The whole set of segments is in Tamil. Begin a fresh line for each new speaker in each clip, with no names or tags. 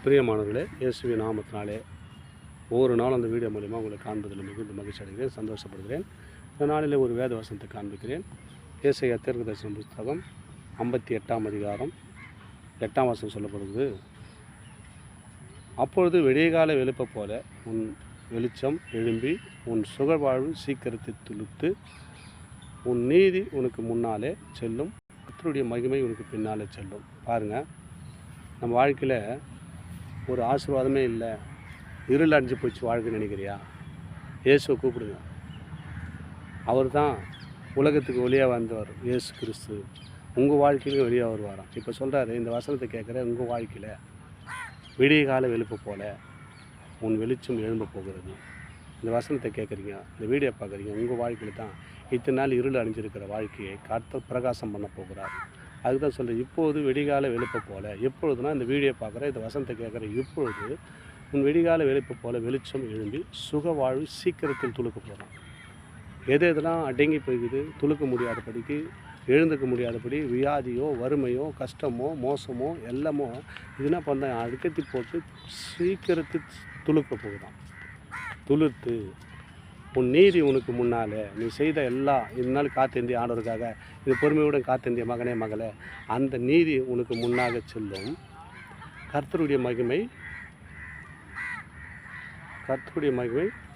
பிரியமானவர்களே, இயேசுவின் நாமத்தினாலே ஒவ்வொரு நாளும் அந்த வீடியோ மூலிமா உங்களை காண்பதில் மிகுந்த மகிழ்ச்சி அடைகிறேன், சந்தோஷப்படுகிறேன். இந்த நாளில் ஒரு வேத வசனத்தை காண்பிக்கிறேன். ஏசாயா தீர்க்கதரிசன புத்தகம் 58ஆம் அதிகாரம் 8ஆம் வசனம் சொல்லப்படுகிறது. அப்பொழுது விடியகால வெளுப்ப போல உன் வெளிச்சம் எழும்பி உன் சுகவாழ்வு சீக்கிரத்தை துளுத்து உன் நீதி உனக்கு முன்னாலே செல்லும், கர்த்தருடைய மகிமை உனக்கு பின்னாலே செல்லும். பாருங்கள், நம்ம வாழ்க்கையில் ஒரு ஆசீர்வாதமே இல்லை, இருள் அடைஞ்சு போச்சு வாழ்க்கை நினைக்கிறியா? இயேசுவை கூப்பிடுங்க. அவர் தான் உலகத்துக்கு ஒளியாக வந்தவர். இயேசு கிறிஸ்து உங்கள் வாழ்க்கையிலும் வெளியாக வருவாராம். இப்போ சொல்கிறாரு, இந்த வசனத்தை கேட்குற உங்கள் வாழ்க்கையில் விடிய கால வெளுப்பு போல உன் வெளிச்சம் எழும்ப போகிறது. இந்த வசனத்தை கேட்குறீங்க, இந்த வீடியோ பார்க்குறீங்க, உங்கள் வாழ்க்கையில் தான் இத்தனை நாள் இருள் அணிஞ்சிருக்கிற வாழ்க்கையை கர்த்தர் பிரகாசம் பண்ண போகிறார். அதுக்கு தான் சொல்கிறேன், இப்போது வெடிகால வெளுப்பை போல். எப்பொழுதுனா இந்த வீடியோ பார்க்குற, இந்த வசனத்தை கேட்குற, இப்பொழுது உன் வெடிகால வெளுப்பை போல் வெளிச்சம் எழும்பி சுக வாழ்வு சீக்கிரத்தில் துளுக்க போகிறான். எதெல்லாம் அடங்கி போய்க்குது, துளுக்க முடியாதபடிக்கு, எழுந்துக்க முடியாதபடி, வியாதியோ வறுமையோ கஷ்டமோ மோசமோ எல்லாமோ இதுனா பண்ண அடுக்கத்தி போட்டு சீக்கிரத்து துளுக்க போகுதான். துளுர்த்து உன் நீதி உனக்கு முன்னால் நீ செய்த எல்லா இதனால் காத்தேந்திய ஆண்டவருக்காக இது பொறுமையுடன் காத்தேந்திய மகனே மகளே, அந்த நீதி உனக்கு முன்னாக செல்லும். கர்த்தருடைய மகிமை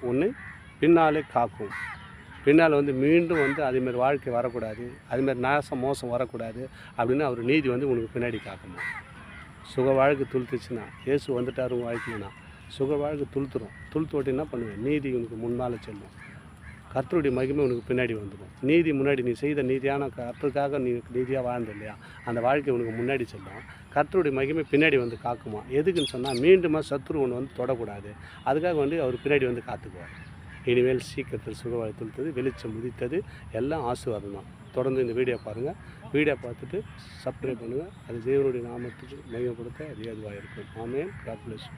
உன்னை பின்னாலே காக்கும். பின்னால் மீண்டும் அதேமாரி வாழ்க்கை வரக்கூடாது, அதேமாரி நாசம் மோசம் வரக்கூடாது அப்படின்னு அவர் நீதி உனக்கு பின்னாடி காக்கணும். சுக வாழ்க்கை துளுத்துச்சுன்னா, இயேசு வந்துட்டார் உங்கள் வாழ்க்கைனா சுக வாழ்க்கை துளுத்துரும். துளுத்து என்ன பண்ணுவேன், நீதி உனக்கு முன்னால் செல்லும், கர்த்தருடைய மகிமை உனக்கு பின்னாடி வந்துடும். நீதி முன்னாடி நீ செய்த நீதியான கர்த்தருக்காக நீ நீதியாக வாழ்ந்த இல்லையா, அந்த வாழ்க்கை உனக்கு முன்னாடி செல்லும். கர்த்தருடைய மகிமை பின்னாடி காக்குமா. எதுக்குன்னு சொன்னால், மீண்டுமா சத்துரு ஒன்று தொடக்கூடாது, அதுக்காக அவர் பின்னாடி காத்துக்குவார். இனிமேல் சீக்கிரத்தில் சுகவாழ் துளுத்தது, வெளிச்சம் உதித்தது, எல்லாம் ஆசீர்வாதம் தான். தொடர்ந்து இந்த வீடியோ பாருங்கள். வீடியோ பார்த்துட்டு சப்ஸ்கிரைப் பண்ணுங்கள். அது தேவனுடைய நாமத்துக்கு மகிமைப்படுத்த அது ஏதுவாக இருக்கும். ஆமென். God plus.